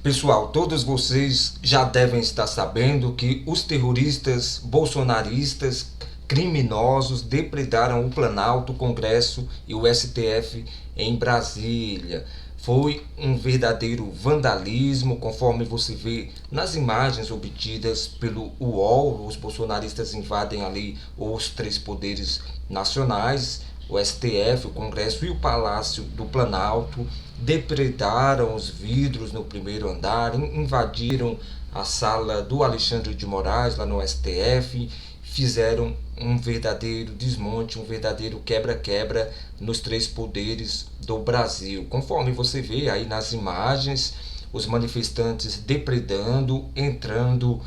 Pessoal, todos vocês já devem estar sabendo que os terroristas bolsonaristas criminosos depredaram o Planalto, o Congresso e o STF em Brasília. Foi um verdadeiro vandalismo, conforme você vê nas imagens obtidas pelo UOL. Os bolsonaristas invadem ali os três poderes nacionais, o STF, o Congresso e o Palácio do Planalto, depredaram os vidros no primeiro andar, invadiram a sala do Alexandre de Moraes, lá no STF, fizeram um verdadeiro desmonte, um verdadeiro quebra-quebra nos três poderes do Brasil. Conforme você vê aí nas imagens, os manifestantes depredando, entrando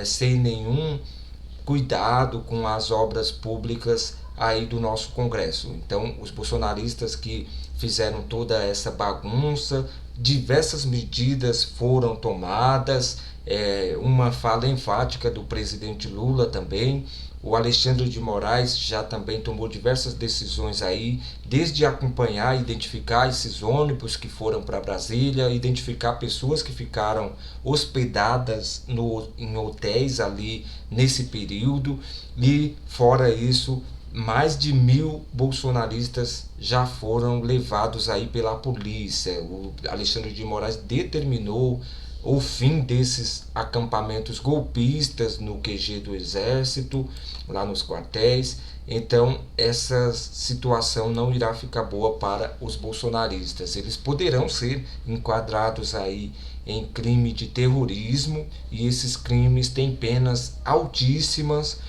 sem nenhum cuidado com as obras públicas aí do nosso Congresso. Então, os bolsonaristas que fizeram toda essa bagunça, diversas medidas foram tomadas, uma fala enfática do presidente Lula também. O Alexandre de Moraes já também tomou diversas decisões aí, desde acompanhar e identificar esses ônibus que foram para Brasília, identificar pessoas que ficaram hospedadas em hotéis ali nesse período, e fora isso, mais de 1.000 bolsonaristas já foram levados aí pela polícia. O Alexandre de Moraes determinou o fim desses acampamentos golpistas no QG do Exército, lá nos quartéis. Então, essa situação não irá ficar boa para os bolsonaristas. Eles poderão ser enquadrados aí em crime de terrorismo, e esses crimes têm penas altíssimas,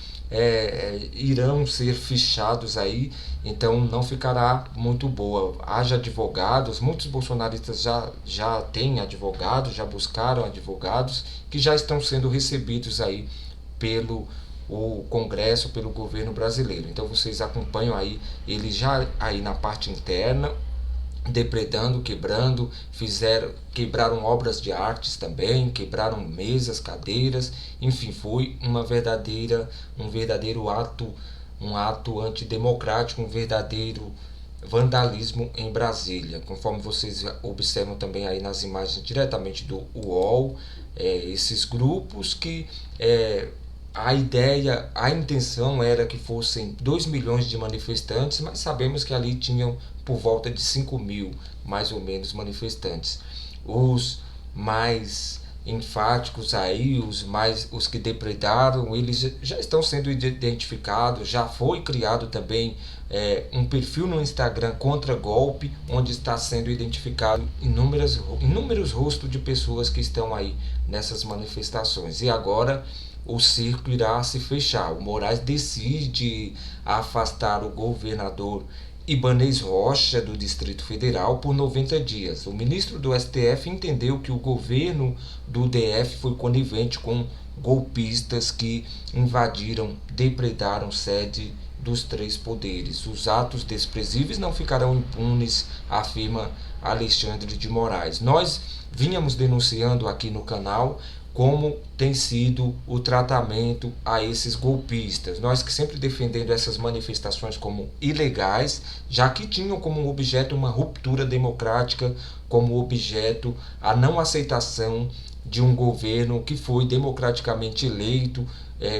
irão ser fichados aí, então não ficará muito boa. Haja advogados, muitos bolsonaristas já têm advogados, já buscaram advogados, que já estão sendo recebidos aí pelo o Congresso, pelo governo brasileiro. Então vocês acompanham aí, eles já aí na parte interna, depredando, quebrando, quebraram obras de artes também, quebraram mesas, cadeiras, enfim, foi um verdadeiro ato, um ato antidemocrático, um verdadeiro vandalismo em Brasília, conforme vocês observam também aí nas imagens diretamente do UOL. Esses grupos que a ideia, a intenção era que fossem 2 milhões de manifestantes, mas sabemos que ali tinham por volta de 5.000, mais ou menos, manifestantes. Os mais enfáticos aí, os que depredaram, eles já estão sendo identificados. Já foi criado também um perfil no Instagram contra golpe, onde está sendo identificado inúmeros rostos de pessoas que estão aí nessas manifestações. E agora o circo irá se fechar. O Moraes decide afastar o governador Ibanez Rocha do Distrito Federal por 90 dias. O ministro do STF entendeu que o governo do DF foi conivente com golpistas que invadiram, depredaram sede dos três poderes. Os atos desprezíveis não ficarão impunes, afirma Alexandre de Moraes. Nós vínhamos denunciando aqui no canal como tem sido o tratamento a esses golpistas. Nós que sempre defendendo essas manifestações como ilegais, já que tinham como objeto uma ruptura democrática, como objeto a não aceitação de um governo que foi democraticamente eleito,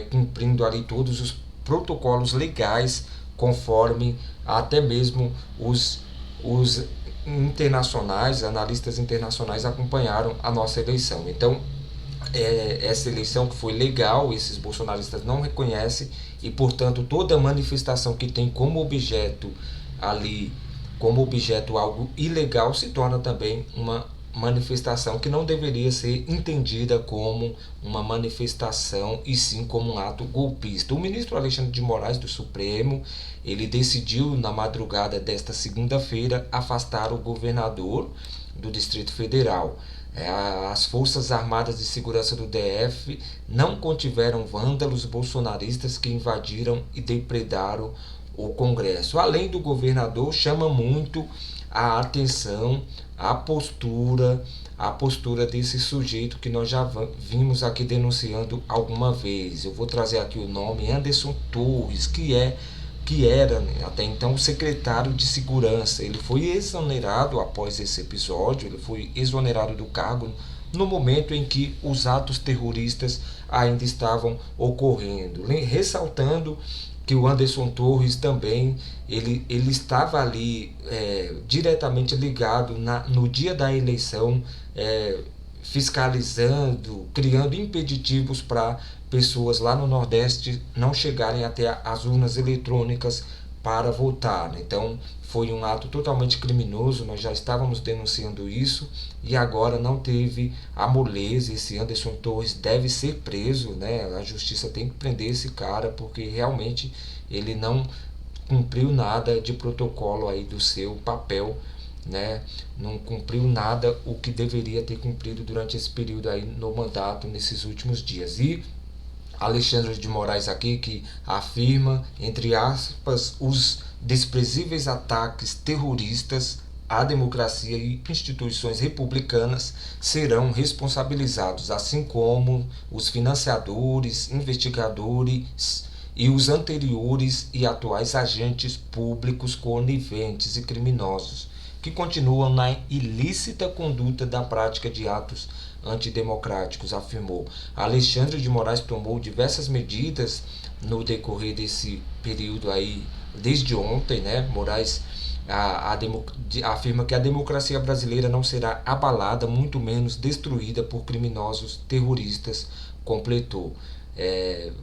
cumprindo ali todos os protocolos legais, conforme até mesmo os internacionais, analistas internacionais acompanharam a nossa eleição. Então, essa eleição que foi legal, esses bolsonaristas não reconhecem, e portanto toda manifestação que tem como objeto ali, como objeto algo ilegal, se torna também uma manifestação que não deveria ser entendida como uma manifestação e sim como um ato golpista. O ministro Alexandre de Moraes do Supremo, ele decidiu na madrugada desta segunda-feira afastar o governador do Distrito Federal. As Forças Armadas de Segurança do DF não contiveram vândalos bolsonaristas que invadiram e depredaram o Congresso. Além do governador, chama muito a atenção a postura desse sujeito que nós já vimos aqui denunciando alguma vez. Eu vou trazer aqui o nome: Anderson Torres, que era, né, até então o secretário de segurança. Ele foi exonerado após esse episódio, ele foi exonerado do cargo no momento em que os atos terroristas ainda estavam ocorrendo. Ressaltando que o Anderson Torres também ele estava ali diretamente ligado no dia da eleição, fiscalizando, criando impeditivos para pessoas lá no Nordeste não chegarem até as urnas eletrônicas para votar. Então foi um ato totalmente criminoso, nós já estávamos denunciando isso e agora não teve a moleza. Esse Anderson Torres deve ser preso, né? A justiça tem que prender esse cara porque realmente ele não cumpriu nada de protocolo aí do seu papel, né? Não cumpriu nada o que deveria ter cumprido durante esse período aí no mandato, nesses últimos dias. E Alexandre de Moraes aqui que afirma, entre aspas, os desprezíveis ataques terroristas à democracia e instituições republicanas serão responsabilizados, assim como os financiadores, investigadores e os anteriores e atuais agentes públicos coniventes e criminosos, que continuam na ilícita conduta da prática de atos antidemocráticos, afirmou. Alexandre de Moraes tomou diversas medidas no decorrer desse período aí, desde ontem, né? Moraes afirma que a democracia brasileira não será abalada, muito menos destruída por criminosos terroristas, completou.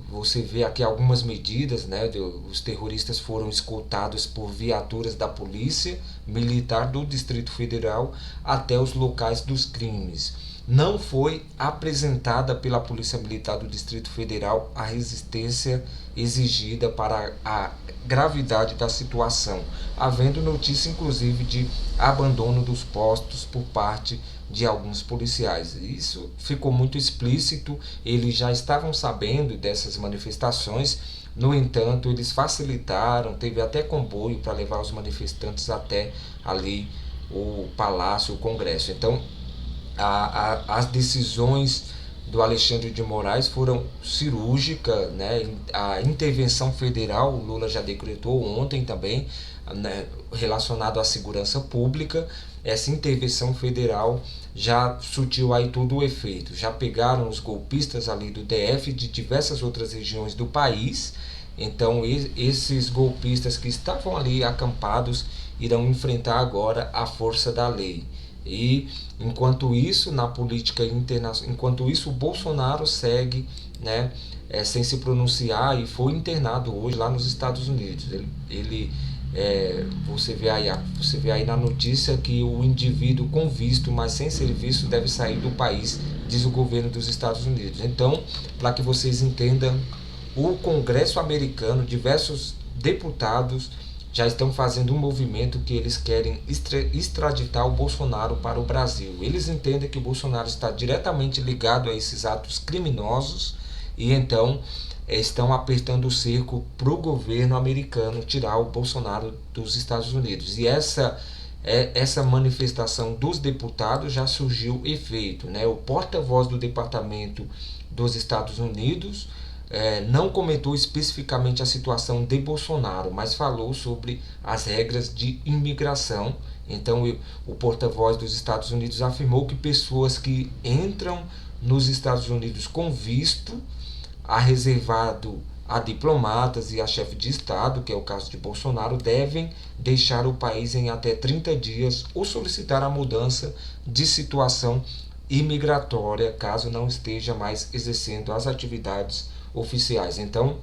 Você vê aqui algumas medidas, né? Os terroristas foram escoltados por viaturas da polícia militar do Distrito Federal até os locais dos crimes. Não foi apresentada pela Polícia Militar do Distrito Federal a resistência exigida para a gravidade da situação, havendo notícia inclusive de abandono dos postos por parte de alguns policiais. Isso ficou muito explícito, eles já estavam sabendo dessas manifestações, no entanto, eles facilitaram, teve até comboio para levar os manifestantes até ali o Palácio, o Congresso. Então, as decisões do Alexandre de Moraes foram cirúrgicas, né? A intervenção federal, o Lula já decretou ontem também, né, relacionado à segurança pública. Essa intervenção federal já surtiu aí todo o efeito. Já pegaram os golpistas ali do DF e de diversas outras regiões do país. Então esses golpistas que estavam ali acampados irão enfrentar agora a força da lei. E enquanto isso, na política internacional, enquanto isso, o Bolsonaro segue, né, sem se pronunciar, e foi internado hoje lá nos Estados Unidos. Você vê aí na notícia que o indivíduo com visto, mas sem serviço, deve sair do país, diz o governo dos Estados Unidos. Então, para que vocês entendam, o Congresso americano, diversos deputados já estão fazendo um movimento que eles querem extraditar o Bolsonaro para o Brasil. Eles entendem que o Bolsonaro está diretamente ligado a esses atos criminosos e então estão apertando o cerco para o governo americano tirar o Bolsonaro dos Estados Unidos. E essa manifestação dos deputados já surgiu efeito, né? O porta-voz do Departamento dos Estados Unidos não comentou especificamente a situação de Bolsonaro, mas falou sobre as regras de imigração. Então, o porta-voz dos Estados Unidos afirmou que pessoas que entram nos Estados Unidos com visto reservado a diplomatas e a chefe de Estado, que é o caso de Bolsonaro, devem deixar o país em até 30 dias ou solicitar a mudança de situação imigratória, caso não esteja mais exercendo as atividades oficiais. Então,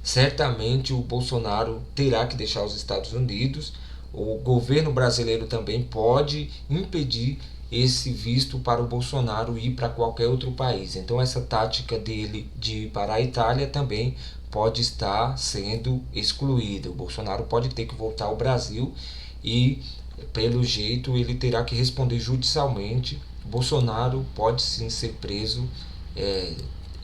certamente o Bolsonaro terá que deixar os Estados Unidos. O governo brasileiro também pode impedir esse visto para o Bolsonaro ir para qualquer outro país. Então, essa tática dele de ir para a Itália também pode estar sendo excluída. O Bolsonaro pode ter que voltar ao Brasil e, pelo jeito, ele terá que responder judicialmente. Bolsonaro pode sim ser preso.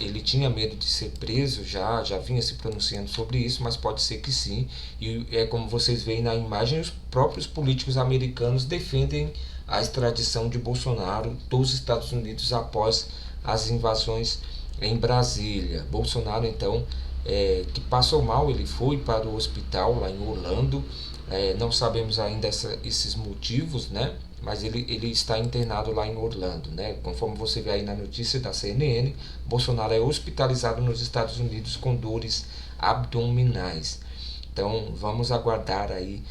Ele tinha medo de ser preso, já vinha se pronunciando sobre isso, mas pode ser que sim. E como vocês veem na imagem, os próprios políticos americanos defendem a extradição de Bolsonaro dos Estados Unidos após as invasões em Brasília. Bolsonaro, então, que passou mal. Ele foi para o hospital lá em Orlando. Não sabemos ainda esses motivos, né? Mas ele está internado lá em Orlando, né? Conforme você vê aí na notícia da CNN, Bolsonaro é hospitalizado nos Estados Unidos com dores abdominais. Então vamos aguardar aí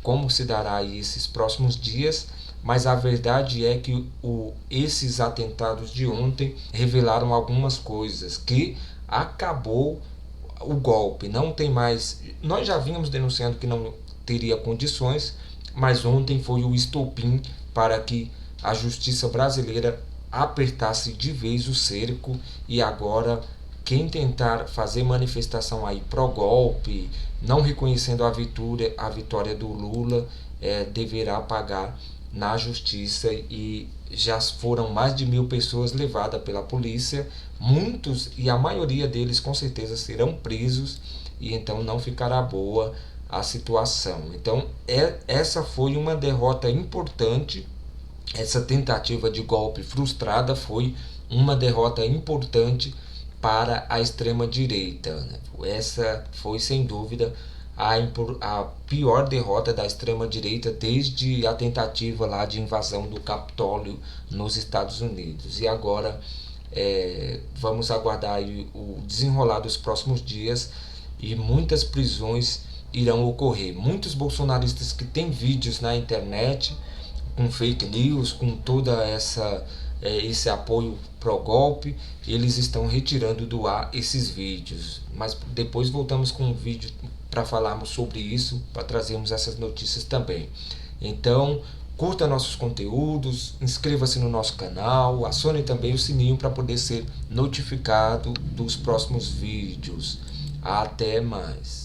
como se dará aí esses próximos dias, mas a verdade é que esses atentados de ontem revelaram algumas coisas, que acabou o golpe, não tem mais. Nós já vínhamos denunciando que não teria condições, mas ontem foi o estopim para que a justiça brasileira apertasse de vez o cerco, e agora quem tentar fazer manifestação aí pró-golpe, não reconhecendo a vitória do Lula, deverá pagar na justiça, e já foram mais de 1.000 pessoas levadas pela polícia, muitos e a maioria deles com certeza serão presos, e então não ficará boa a situação. Então essa foi uma derrota importante. Essa tentativa de golpe frustrada foi uma derrota importante para a extrema-direita, né? Essa foi, sem dúvida, a pior derrota da extrema-direita desde a tentativa lá de invasão do Capitólio nos Estados Unidos. E agora vamos aguardar aí o desenrolar dos próximos dias, e muitas prisões irão ocorrer. Muitos bolsonaristas que têm vídeos na internet com fake news, com toda esse apoio pro golpe, eles estão retirando do ar esses vídeos. Mas depois voltamos com um vídeo para falarmos sobre isso, para trazermos essas notícias também. Então, curta nossos conteúdos, inscreva-se no nosso canal, acione também o sininho para poder ser notificado dos próximos vídeos. Até mais!